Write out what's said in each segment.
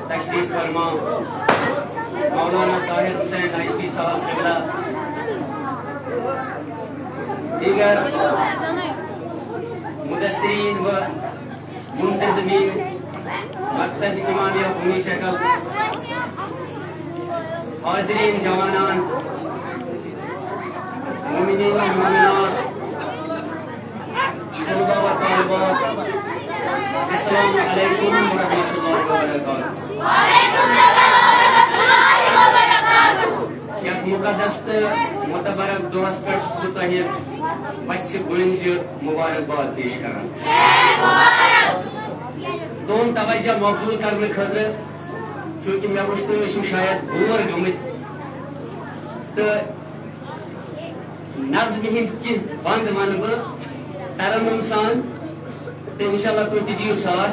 तशरीफ फरमा मौलाना ताहिर हुसैन आईपी साहब किबला, दीगर मुदस्सिरीन व मुंतज़िमीन, मक़सद इमामिया भूमि चकल, हाज़रीन जवानान, मोमिनीन व मोमिनात, तलबा व तालिबात, अस्सलामु अलैकुम व रहमतुल्लाहि व बरकातुहू। यथ मुक़द्दस मुतबरक दोहस पे बच्च गुंज मुबारकबाद पेश करान। तुम तवज्जो मबजूल करने खतर चूंकि मे वो शायद बोर गमित तो नज़्म हिंद कह बंद वन बह तरन्नुम सान तो इंशाल्लाह तुम दियो साथ।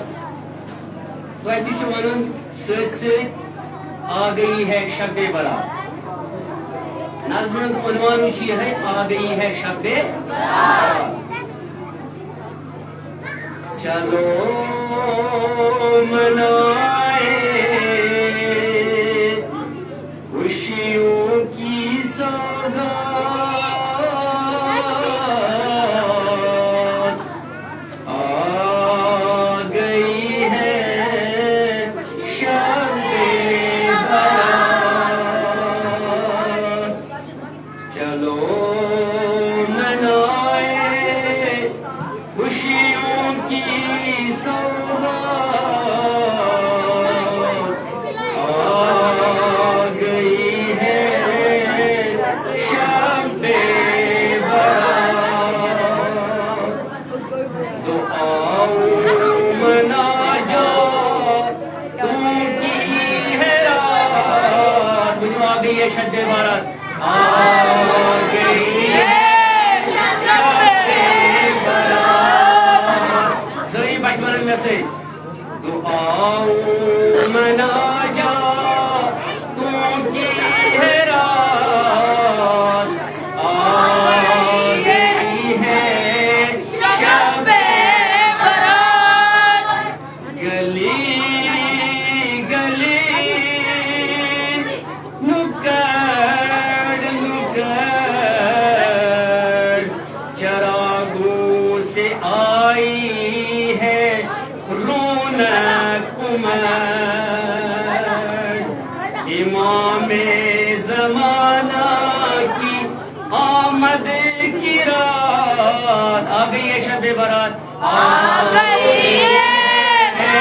तुम वन सत आ गई है शब्बे बरात। नज़्म उन्वान है आ गई है शब्बे बरात। चलो मनाए खुशियों की सौगात, आ गई है शब्बे बरात। चलो मनाए खुशियों की सौगात, आ गई है शब्बे बरात। तो आओ मना जाओ तुम की है रात। मुझे आ गई है शब्बे बरात, आ गई है शब्बे बरात। सही बचपन में से तो आओ मना जाओ तुम की है रात, आ गई है शब्बे बरात। गली गली नुक्कड़ नुक्कड़ चरागों से आई है रौनक उमड़। इमामे ज़माना की आमद की रात, आ गई है शब्बे बरात, आ गई है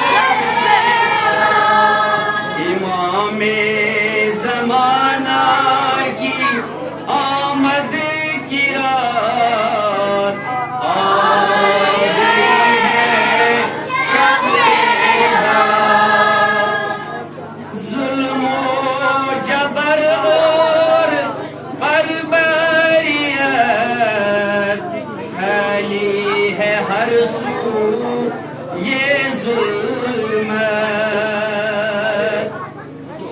शब्बे बरात। इमामे ज़माना की आमद की रात, आ गई है शब्बे बरात। जुल्म जबर और बर्बरियत फैली है हर सू ये जुल्मत।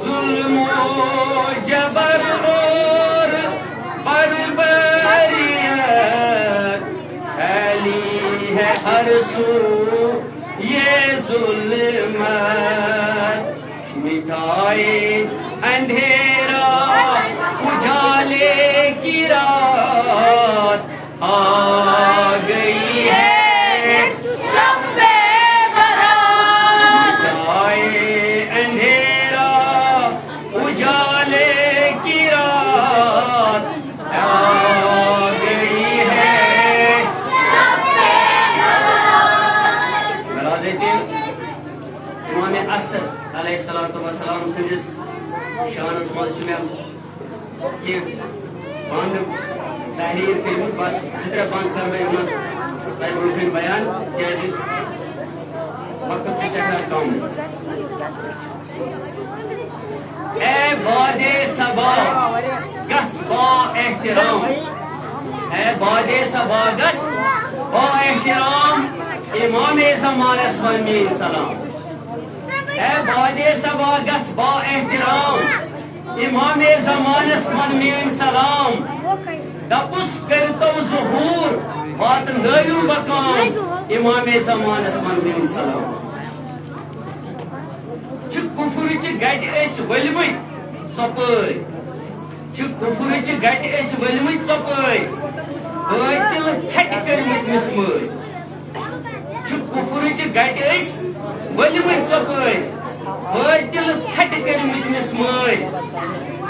जुल्म जबर और बर्बरियत फैली है हर सू ये जुल्मत। मिटाए अंधेरा उजाले की रात, आ गई है शब्बे बरात। मिटाए अंधेरा उजाले की रात, आ गई है शब्बे बरात। मिला देते इमाम असद अलैहिस्सलातु वस्सलाम सिंदिस शानस मज कि बंद तहरीर कर बस जितना बंद कर बयान क्या वक्त से सका कम। ए बादे सबा गच बा एहतराम, ए बादे सबा गच बा एहतराम इमामे ज़मानस वन मीन सलाम। ए बादे सबा गच बा एहतराम इमामे ज़मानस वन मीन सलाम। दपुस करतो ज़ुहूर बात नयू बकाम इमामे ज़मानस वन मीन सलाम। गट वलमत चौपाई कुफुरच गट वलमत चौपाई बातिल छट कर्मत मिसमाई कुफुरच गट वलमत चौपाई बातिल छट कर्मत मिसमाई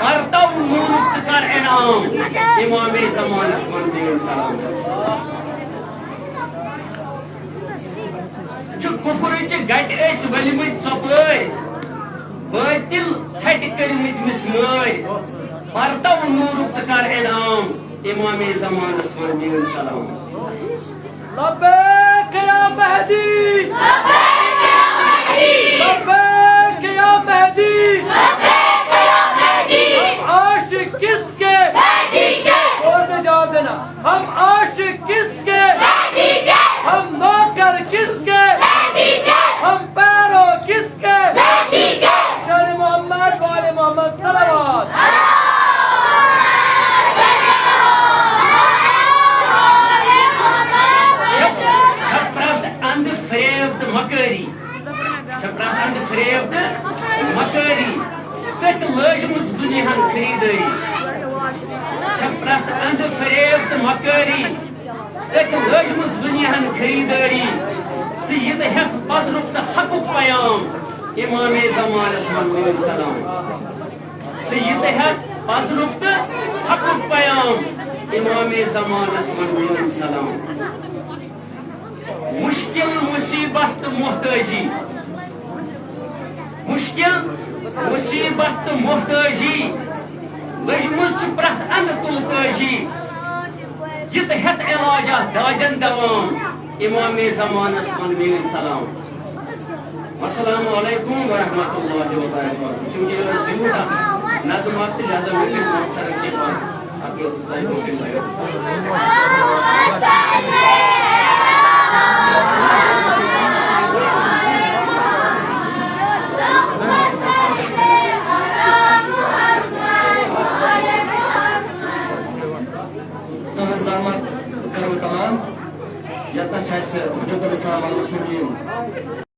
करता नूरुक कर इनाम इमाम ज़मानस मन सलाम कुफुरच गट वलमत चौपाई बातिल छट कर्मत मिसमाई करता नूरुक कर इनाम इमाम ज़मानस मन सलाम लब्बैक या महदी लब्बैक या महदी लब्बैक या महदी लब्बैक या महदी हम आशिक किसके महदी के और से जवाब देना हम आशिक किसके महदी के हम नौकर किसके महदी के हम पैरो किसके महदी के शान मोहम्मद वाले मोहम्मद सल्लल्लाहु Makari, Chaprahand Frevd, Makari, that Lajmus Bunihan Kridari, Chaprahand Frevd, Makari, that Lajmus Bunihan Kridari, see the head Bazruk the Hakuk Payam, Imam Zamanas Makul Salam, see the head Bazruk the Hakuk Payam, Imam Zamanas Makul Salam. मुश्किल मुसीबत मोहताजी मुश्किल मुसीबत मोहताजी लजमुज प्रथ अन तुलताजी यत हेत इलाजा दादन दवाम इमाम ज़मानस मन सलाम अस्सलामु अलैकुम व रहमतुल्लाहि व बरकातहू चूंकि ज़रूर नज़मात लिहाजा में मौसर के बाद आपके